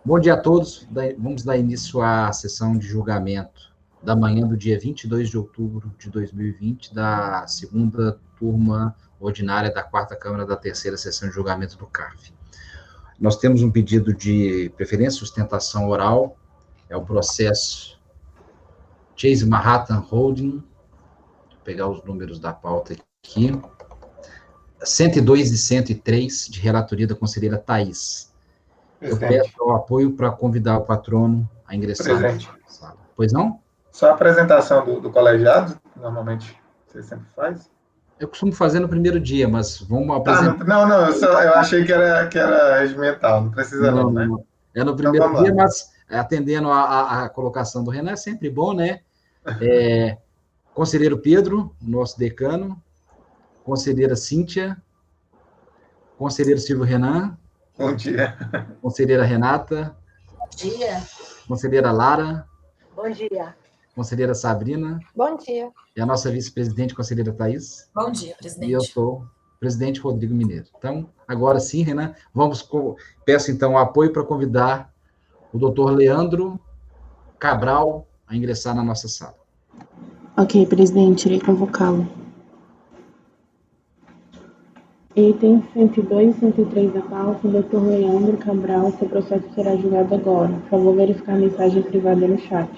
Bom dia a todos. Vamos dar início à sessão de julgamento da manhã do dia 22 de outubro de 2020, da segunda turma ordinária da quarta Câmara da terceira sessão de julgamento do CARF. Nós temos um pedido de preferência e sustentação oral, é o processo Chase Manhattan Holding, vou pegar os números da pauta aqui, 102 e 103, de relatoria da conselheira Thaís. Eu peço Presidente. o apoio para convidar o patrono a ingressar na sala. Pois não? Só a apresentação do colegiado, normalmente você sempre faz? Eu costumo fazer no primeiro dia, mas vamos apresentar. Não, eu achei que era regimental, não precisa Não, não, não, né? não. É no Então primeiro vamos dia, lá. mas atendendo a colocação do Renan, é sempre bom, né? Conselheiro Pedro, nosso decano, conselheira Cíntia, conselheiro Silvio Renan, Bom dia. conselheira Renata, Bom dia. conselheira Lara, Bom dia. conselheira Sabrina, Bom dia. e a nossa vice-presidente, conselheira Thaís. Bom dia, presidente. E eu sou o presidente Rodrigo Mineiro. Então, agora sim, Renan, peço então o apoio para convidar o doutor Leandro Cabral a ingressar na nossa sala. Ok, presidente, irei convocá-lo. Item 102 e 103 da pauta, doutor Leandro Cabral, seu processo será julgado agora. Por favor, verificar a mensagem privada no chat.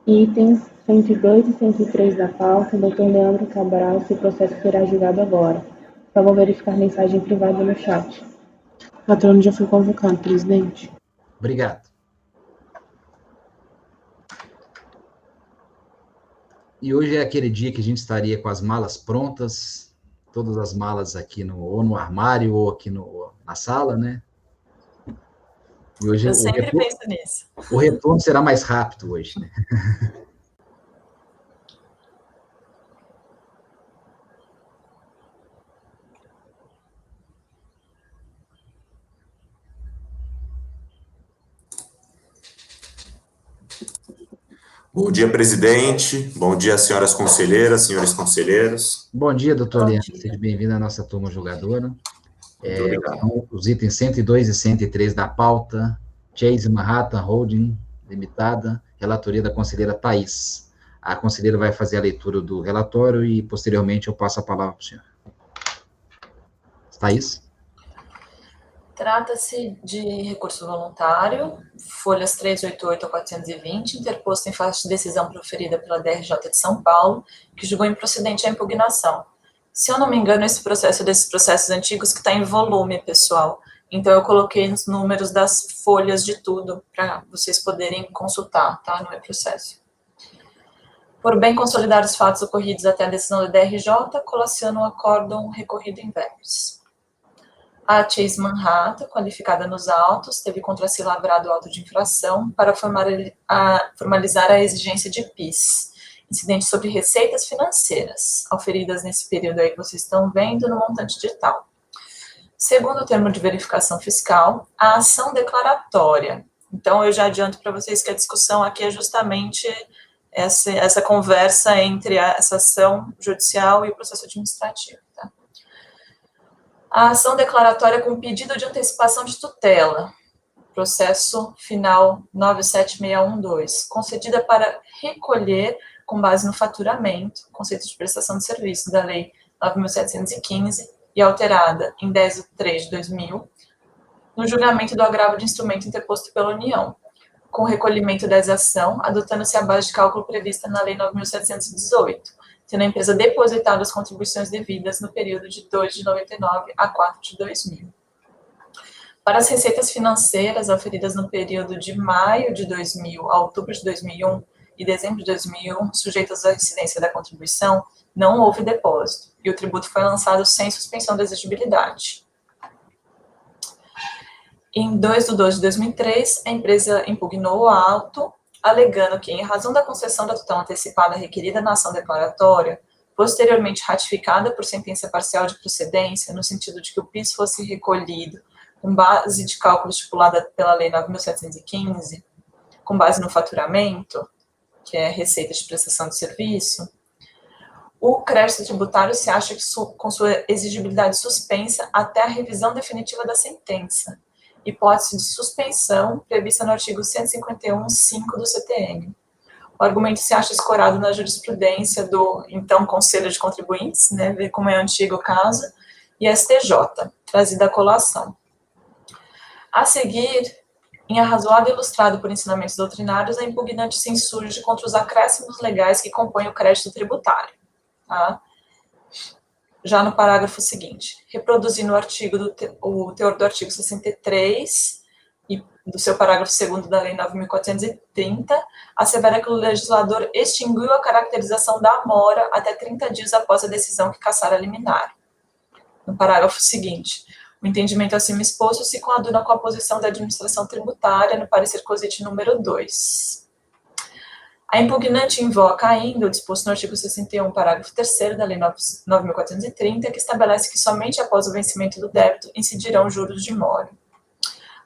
Itens 102 e 103 da pauta, doutor Leandro Cabral, seu processo será julgado agora. Por favor, verificar a mensagem privada no chat. O patrono já foi convocado, presidente. Obrigado. E hoje é aquele dia que a gente estaria com as malas prontas, todas as malas aqui ou no armário ou aqui na sala, né? E hoje eu sempre penso nisso. O retorno será mais rápido hoje, né? Bom dia, presidente. Bom dia, senhoras conselheiras, senhores conselheiros. Bom dia, doutor Leandro. Seja bem-vindo à nossa turma julgadora. Muito obrigado. São os itens 102 e 103 da pauta, Chase Manhattan Holding Limitada, relatoria da conselheira Thaís. A conselheira vai fazer a leitura do relatório e, posteriormente, eu passo a palavra para o senhor. Thaís? Trata-se de recurso voluntário, folhas 388 a 420, interposto em face de decisão proferida pela DRJ de São Paulo, que julgou improcedente a impugnação. Se eu não me engano, esse processo é desses processos antigos que está em volume, pessoal. Então, eu coloquei os números das folhas de tudo, para vocês poderem consultar, tá? No processo. Por bem consolidar os fatos ocorridos até a decisão da DRJ, colaciono o acórdão recorrido em verbos. A Chase Manhattan, qualificada nos autos, teve contra si lavrado auto de infração para formalizar a exigência de PIS, incidente sobre receitas financeiras, auferidas nesse período aí que vocês estão vendo no montante de tal. Segundo o termo de verificação fiscal, a ação declaratória. Então, eu já adianto para vocês que a discussão aqui é justamente essa conversa entre essa ação judicial e o processo administrativo, tá? A ação declaratória com pedido de antecipação de tutela, processo final 97612, concedida para recolher, com base no faturamento, conceito de prestação de serviço da Lei 9.715 e alterada em 10 de 3 de 2000, no julgamento do agravo de instrumento interposto pela União, com recolhimento dessa ação, adotando-se a base de cálculo prevista na Lei 9.718, tendo a empresa depositado as contribuições devidas no período de 2 de 99 a 4 de 2000. Para as receitas financeiras auferidas no período de maio de 2000 a outubro de 2001 e dezembro de 2001, sujeitas à incidência da contribuição, não houve depósito, e o tributo foi lançado sem suspensão da exigibilidade. Em 2 de 12 de 2003, a empresa impugnou o auto, alegando que, em razão da concessão da tutela antecipada requerida na ação declaratória, posteriormente ratificada por sentença parcial de procedência, no sentido de que o PIS fosse recolhido com base de cálculo estipulada pela Lei 9.715, com base no faturamento, que é receita de prestação de serviço, o crédito tributário se acha com sua exigibilidade suspensa até a revisão definitiva da sentença, hipótese de suspensão prevista no artigo 151.5 do CTN. O argumento se acha escorado na jurisprudência do, então, Conselho de Contribuintes, né, ver como é antigo o caso, e STJ, trazida à colação. A seguir, em arrazoado e ilustrado por ensinamentos doutrinários, a impugnante se insurge contra os acréscimos legais que compõem o crédito tributário. Tá? Já no parágrafo seguinte, reproduzindo o teor do artigo 63 e do seu parágrafo 2º da Lei 9.430, assevera que o legislador extinguiu a caracterização da mora até 30 dias após a decisão que cassar a liminar. No parágrafo seguinte, o entendimento acima exposto se coaduna com a posição da administração tributária no parecer cosite número 2. A impugnante invoca ainda o disposto no artigo 61, parágrafo 3º da Lei 9.430, que estabelece que somente após o vencimento do débito incidirão juros de mora.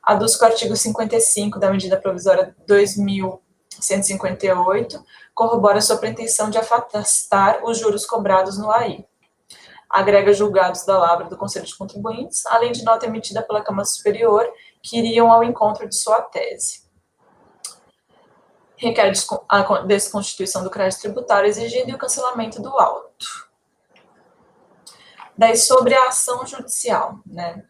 Aduz que o artigo 55 da medida provisória 2.158 corrobora sua pretensão de afastar os juros cobrados no AI. Agrega julgados da lavra do Conselho de Contribuintes, além de nota emitida pela Câmara Superior, que iriam ao encontro de sua tese. Requer a desconstituição do crédito tributário exigido e o cancelamento do auto. Daí, sobre a ação judicial, né?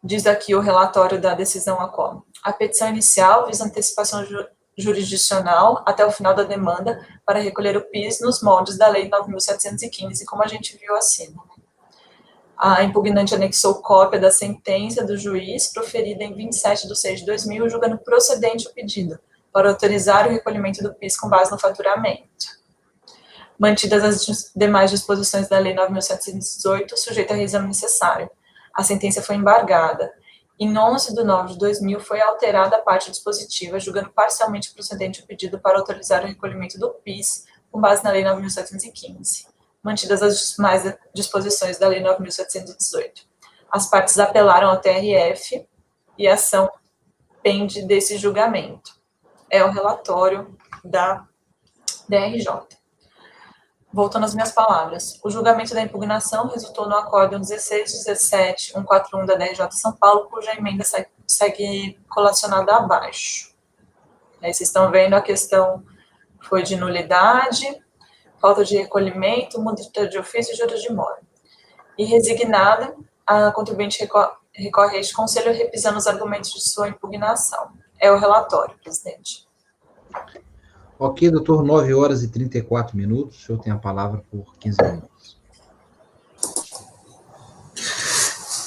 Diz aqui o relatório da decisão ACOM. A petição inicial visa antecipação jurisdicional até o final da demanda para recolher o PIS nos moldes da Lei 9.715, como a gente viu acima. A impugnante anexou cópia da sentença do juiz proferida em 27/6/2000, julgando procedente o pedido para autorizar o recolhimento do PIS com base no faturamento. Mantidas as demais disposições da Lei 9.718, sujeita a reexame necessário. A sentença foi embargada. Em 11/9/2000, foi alterada a parte dispositiva, julgando parcialmente procedente o pedido para autorizar o recolhimento do PIS com base na Lei 9.715, mantidas as demais disposições da Lei 9.718. As partes apelaram ao TRF e a ação pende desse julgamento. É o relatório da DRJ. Voltando às minhas palavras, o julgamento da impugnação resultou no acórdão 16.17.141 da DRJ São Paulo, cuja emenda segue colacionada abaixo. Aí vocês estão vendo, a questão foi de nulidade, falta de recolhimento, multa de ofício e juros de mora. E resignada, a contribuinte recorre a este conselho repisando os argumentos de sua impugnação. É o relatório, presidente. Ok, doutor, 9 horas e 34 minutos. O senhor tem a palavra por 15 minutos.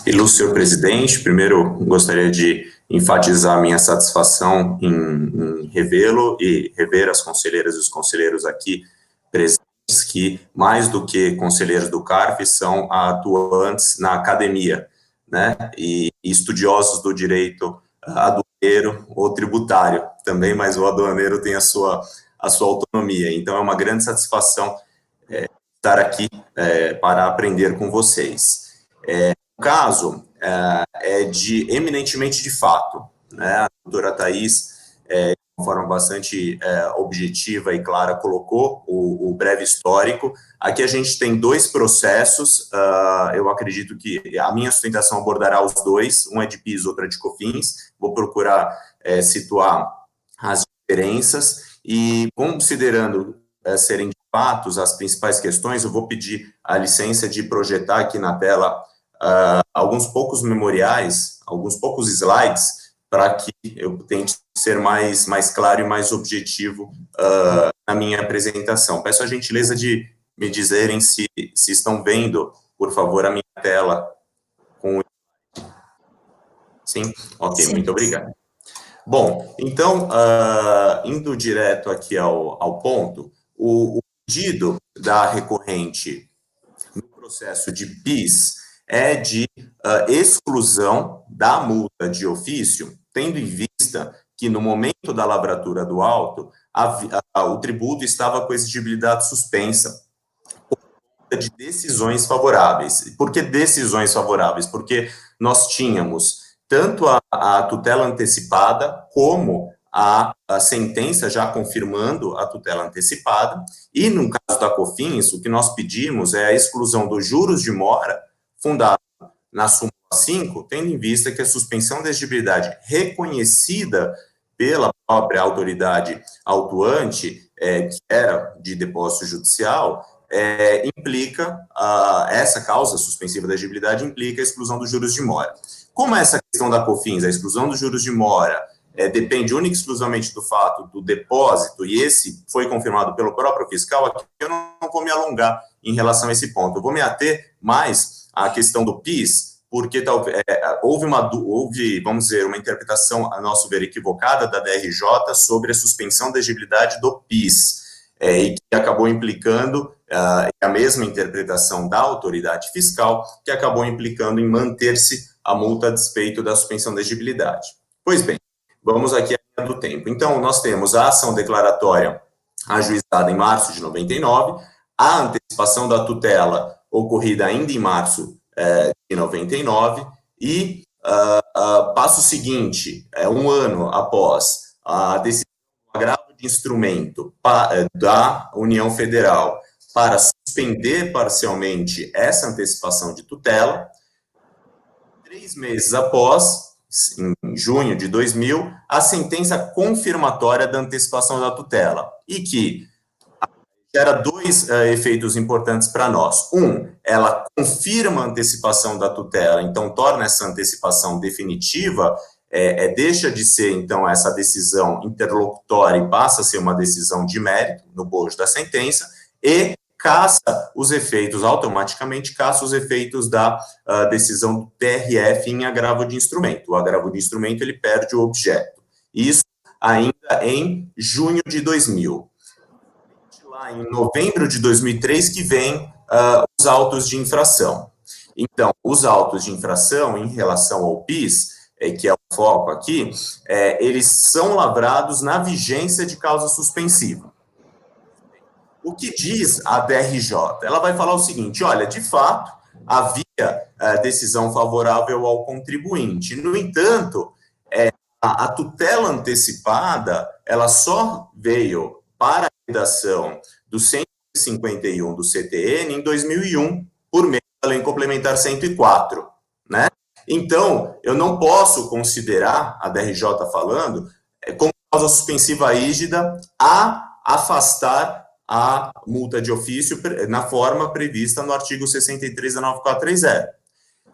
Ilustre senhor presidente, primeiro gostaria de enfatizar a minha satisfação em revê-lo e rever as conselheiras e os conselheiros aqui presentes, que, mais do que conselheiros do CARF, são atuantes na academia, né, e estudiosos do direito aduaneiro ou tributário também, mas o aduaneiro tem a sua autonomia. Então, é uma grande satisfação estar aqui para aprender com vocês. O caso é eminentemente de fato, né? A doutora Thais, de uma forma bastante objetiva e clara, colocou o breve histórico. Aqui a gente tem dois processos, eu acredito que a minha sustentação abordará os dois, um é de PIS, outro é de COFINS, vou procurar situar as diferenças, e considerando serem de fatos as principais questões, eu vou pedir a licença de projetar aqui na tela alguns poucos memoriais, alguns poucos slides, para que eu tente ser mais claro e mais objetivo na minha apresentação. Peço a gentileza de me dizerem se estão vendo, por favor, a minha tela. Sim? Ok, sim. Muito obrigado. Bom, então, indo direto aqui ao ponto, o pedido da recorrente no processo de PIS é de exclusão da multa de ofício, tendo em vista que no momento da lavratura do auto, o tributo estava com exigibilidade suspensa por conta de decisões favoráveis. Por que decisões favoráveis? Porque nós tínhamos tanto a tutela antecipada como a sentença já confirmando a tutela antecipada, e no caso da COFINS, o que nós pedimos é a exclusão dos juros de mora fundado na súmula 5, tendo em vista que a suspensão da exigibilidade reconhecida pela própria autoridade autuante, que era de depósito judicial, implica, essa causa suspensiva da exigibilidade implica a exclusão dos juros de mora. Como essa questão da COFINS, a exclusão dos juros de mora, depende única e exclusivamente do fato do depósito, e esse foi confirmado pelo próprio fiscal, aqui eu não vou me alongar em relação a esse ponto. Eu vou me ater mais à questão do PIS, porque houve, vamos dizer, uma interpretação, a nosso ver, equivocada da DRJ sobre a suspensão da exigibilidade do PIS, e que acabou implicando a mesma interpretação da autoridade fiscal, que acabou implicando em manter-se a multa a despeito da suspensão da exigibilidade. Pois bem, vamos aqui à linha do tempo. Então, nós temos a ação declaratória ajuizada em março de 99, a antecipação da tutela ocorrida ainda em março de 99, e passo seguinte, um ano após a decisão do agravo de instrumento da União Federal para suspender parcialmente essa antecipação de tutela, 3 meses após, em junho de 2000, a sentença confirmatória da antecipação da tutela, e que gera 2 efeitos importantes para nós. Ela confirma a antecipação da tutela, então torna essa antecipação definitiva, deixa de ser, então, essa decisão interlocutória e passa a ser uma decisão de mérito no bojo da sentença, e caça os efeitos, automaticamente caça os efeitos da decisão do TRF em agravo de instrumento. O agravo de instrumento, ele perde o objeto. Isso ainda em junho de 2000. Lá em novembro de 2003 que vem os autos de infração. Então, os autos de infração em relação ao PIS, que é o foco aqui, eles são lavrados na vigência de causa suspensiva. O que diz a DRJ? Ela vai falar o seguinte: olha, de fato, havia decisão favorável ao contribuinte. No entanto, a tutela antecipada, ela só veio para a redação do 151 do CTN em 2001, por meio da Lei Complementar 104, né? Então, eu não posso considerar, a DRJ falando, como causa suspensiva rígida a afastar a multa de ofício na forma prevista no artigo 63 da 9430.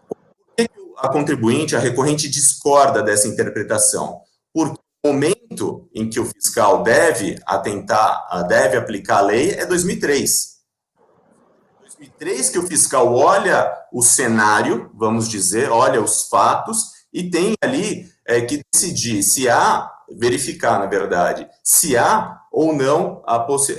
Por que a contribuinte, a recorrente, discorda dessa interpretação? Porque o momento em que o fiscal deve aplicar a lei é 2003. 2003 que o fiscal olha o cenário, vamos dizer, olha os fatos, e tem ali que decidir verificar, na verdade, se há ou não,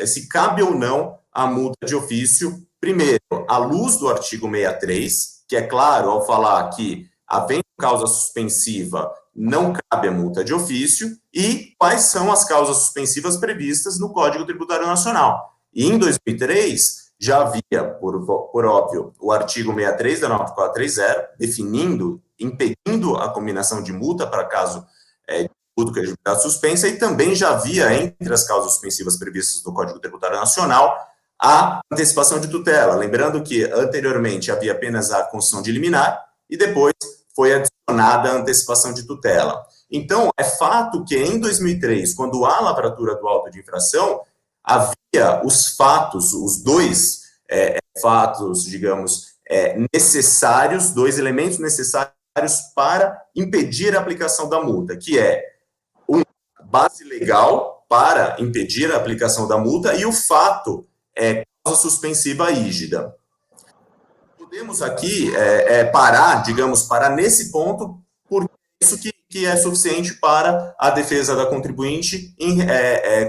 se cabe ou não a multa de ofício, primeiro, à luz do artigo 63, que é claro ao falar que, havendo causa suspensiva, não cabe a multa de ofício, e quais são as causas suspensivas previstas no Código Tributário Nacional. E em 2003, já havia, por óbvio, o artigo 63 da 9430, impedindo a combinação de multa para caso de tributo que é exigibilidade suspensa, e também já havia, entre as causas suspensivas previstas no Código Tributário Nacional, a antecipação de tutela. Lembrando que, anteriormente, havia apenas a concessão de liminar, e depois foi adicionada a antecipação de tutela. Então, é fato que em 2003, quando há a lavratura do auto de infração, havia os fatos, os 2 fatos, digamos, necessários, 2 elementos necessários para impedir a aplicação da multa, que é uma base legal para impedir a aplicação da multa e o fato causa suspensiva rígida. Podemos aqui parar nesse ponto, porque é isso que é suficiente para a defesa da contribuinte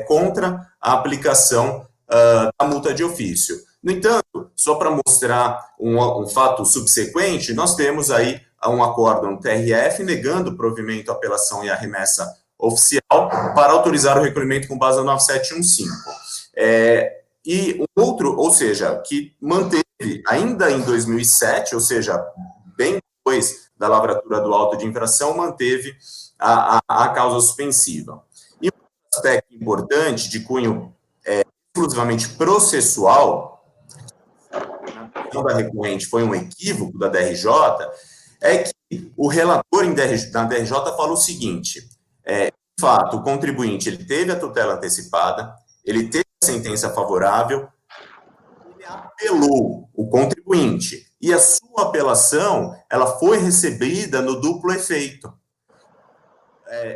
contra a aplicação da multa de ofício. No entanto, só para mostrar um fato subsequente, nós temos aí um acórdão TRF negando o provimento, apelação e a remessa oficial para autorizar o recolhimento com base na 9715. E um outro, ou seja, que manteve, ainda em 2007, ou seja, bem depois da lavratura do auto de infração, manteve a causa suspensiva. E um aspecto importante, de cunho exclusivamente processual, na questão da recorrente foi um equívoco da DRJ, é que o relator da DRJ fala o seguinte, de fato, o contribuinte ele teve a tutela antecipada, ele teve a sentença favorável, ele apelou, o contribuinte, e a sua apelação, ela foi recebida no duplo efeito.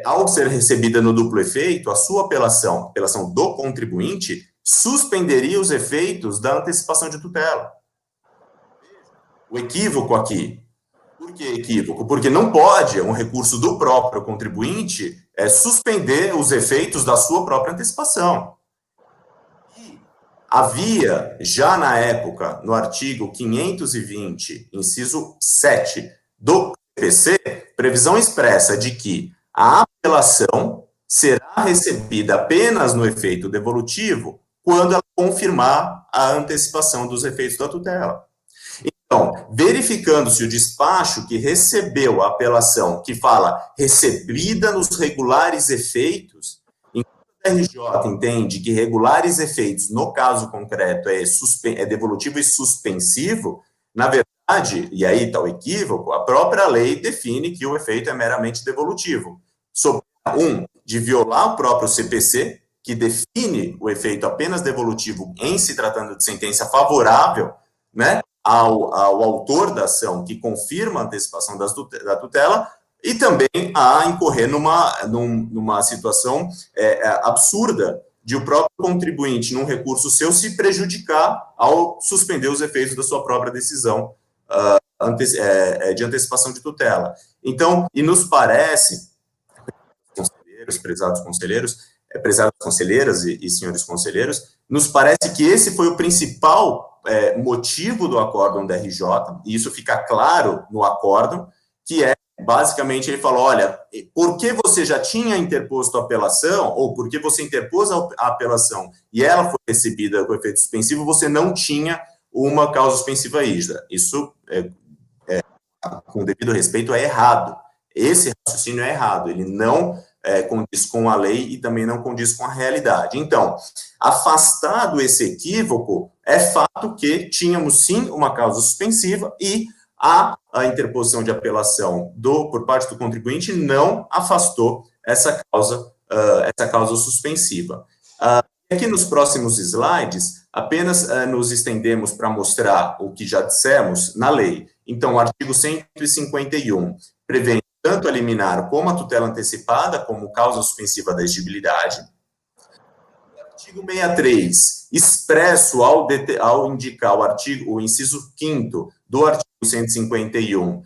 Ao ser recebida no duplo efeito, a sua apelação do contribuinte, suspenderia os efeitos da antecipação de tutela. O equívoco aqui. Por que equívoco? Porque não pode um recurso do próprio contribuinte suspender os efeitos da sua própria antecipação. E havia, já na época, no artigo 520, inciso 7 do CPC, previsão expressa de que a apelação será recebida apenas no efeito devolutivo quando ela confirmar a antecipação dos efeitos da tutela. Então, verificando-se o despacho que recebeu a apelação, que fala recebida nos regulares efeitos, enquanto a RJ entende que regulares efeitos, no caso concreto, é devolutivo e suspensivo, na verdade, e aí está o equívoco, a própria lei define que o efeito é meramente devolutivo. Sob de violar o próprio CPC, que define o efeito apenas devolutivo em se tratando de sentença favorável, né, ao autor da ação que confirma a antecipação da tutela, e também a incorrer numa situação absurda de o próprio contribuinte, num recurso seu, se prejudicar ao suspender os efeitos da sua própria decisão de antecipação de tutela. Então, e nos parece, prezadas conselheiras e senhores conselheiros, nos parece que esse foi o principal motivo do acórdão da RJ, e isso fica claro no acórdão, que basicamente, ele falou, olha, porque você já tinha interposto a apelação, ou porque você interpôs a apelação e ela foi recebida com efeito suspensivo, você não tinha uma causa suspensiva rígida. Isso, com devido respeito, é errado. Esse raciocínio é errado, ele não condiz com a lei e também não condiz com a realidade. Então, afastado esse equívoco, é fato que tínhamos sim uma causa suspensiva e a interposição de apelação por parte do contribuinte não afastou essa causa suspensiva. Aqui nos próximos slides, apenas nos estendemos para mostrar o que já dissemos na lei. Então, o artigo 151 prevê tanto a liminar como a tutela antecipada como causa suspensiva da exigibilidade. O artigo 63, expresso ao indicar o inciso 5º do artigo 151,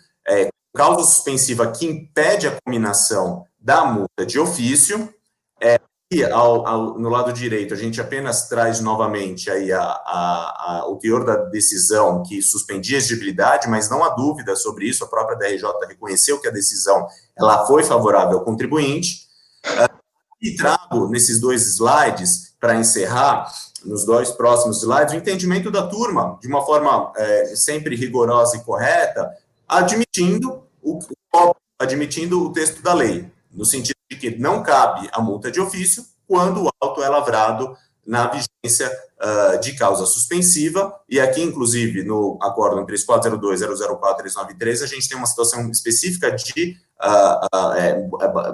causa suspensiva que impede a cominação da multa de ofício, e no lado direito a gente apenas traz novamente aí o teor da decisão que suspendia a exigibilidade, mas não há dúvida sobre isso, a própria DRJ reconheceu que a decisão ela foi favorável ao contribuinte, e trago nesses dois slides, para encerrar, nos dois próximos slides, o entendimento da turma, de uma forma sempre rigorosa e correta, admitindo o texto da lei, no sentido de que não cabe a multa de ofício quando o auto é lavrado na vigência de causa suspensiva, e aqui, inclusive, no acórdão 3402-004-393, a gente tem uma situação específica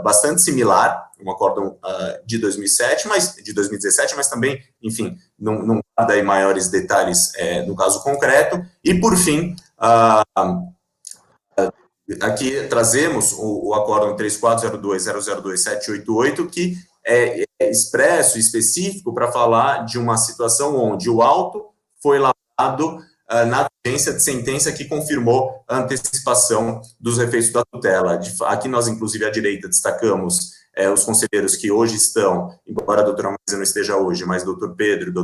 bastante similar, um acórdão de 2017, mas também, enfim, não dá aí maiores detalhes no caso concreto, e, por fim, aqui trazemos o acórdão 3402-002-788, que é expresso, específico, para falar de uma situação onde o auto foi lavrado na vigência de sentença que confirmou a antecipação dos efeitos da tutela. Aqui nós, inclusive, à direita, destacamos os conselheiros que hoje estão, embora a doutora Marisa não esteja hoje, mas o doutor Pedro e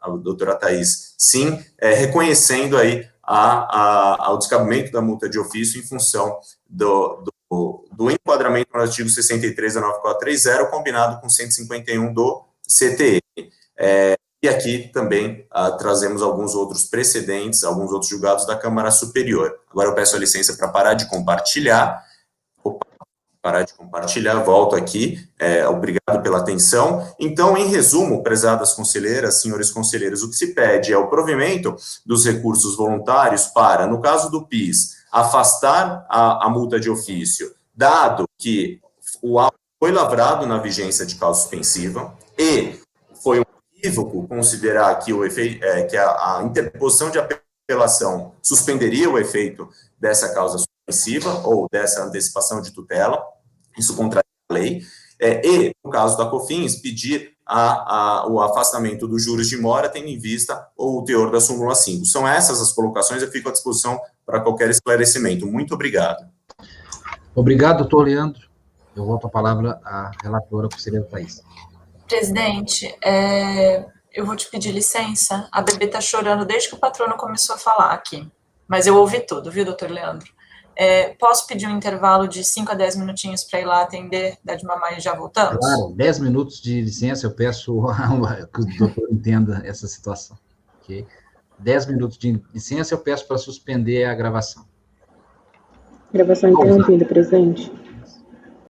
a doutora Thaís, sim, reconhecendo aí ao descabimento da multa de ofício em função do enquadramento no artigo 63 da 9430, combinado com 151 do CTN. E aqui também trazemos alguns outros precedentes, alguns outros julgados da Câmara Superior. Agora eu peço a licença para parar de compartilhar. Volto aqui. Obrigado pela atenção. Então, em resumo, prezadas conselheiras, senhores conselheiros, o que se pede é o provimento dos recursos voluntários para, no caso do PIS, afastar a multa de ofício, dado que o auto foi lavrado na vigência de causa suspensiva e foi um equívoco considerar que que a interposição de apelação suspenderia o efeito dessa causa suspensiva ou dessa antecipação de tutela, isso contraria a lei, e, no caso da COFINS, pedir o afastamento dos juros de mora, tendo em vista o teor da súmula 5. São essas as colocações, eu fico à disposição para qualquer esclarecimento. Muito obrigado. Obrigado, doutor Leandro. Eu volto a palavra à relatora, conselheira Thaís. Presidente, eu vou te pedir licença. A bebê está chorando desde que o patrono começou a falar aqui. Mas eu ouvi tudo, viu, doutor Leandro? Posso pedir um intervalo de 5 a 10 minutinhos para ir lá atender, dar de mamar e já voltamos? Claro, 10 minutos de licença, eu peço que o doutor entenda essa situação. Okay? 10 minutos de licença, eu peço para suspender a gravação. Gravação interrompida, presidente.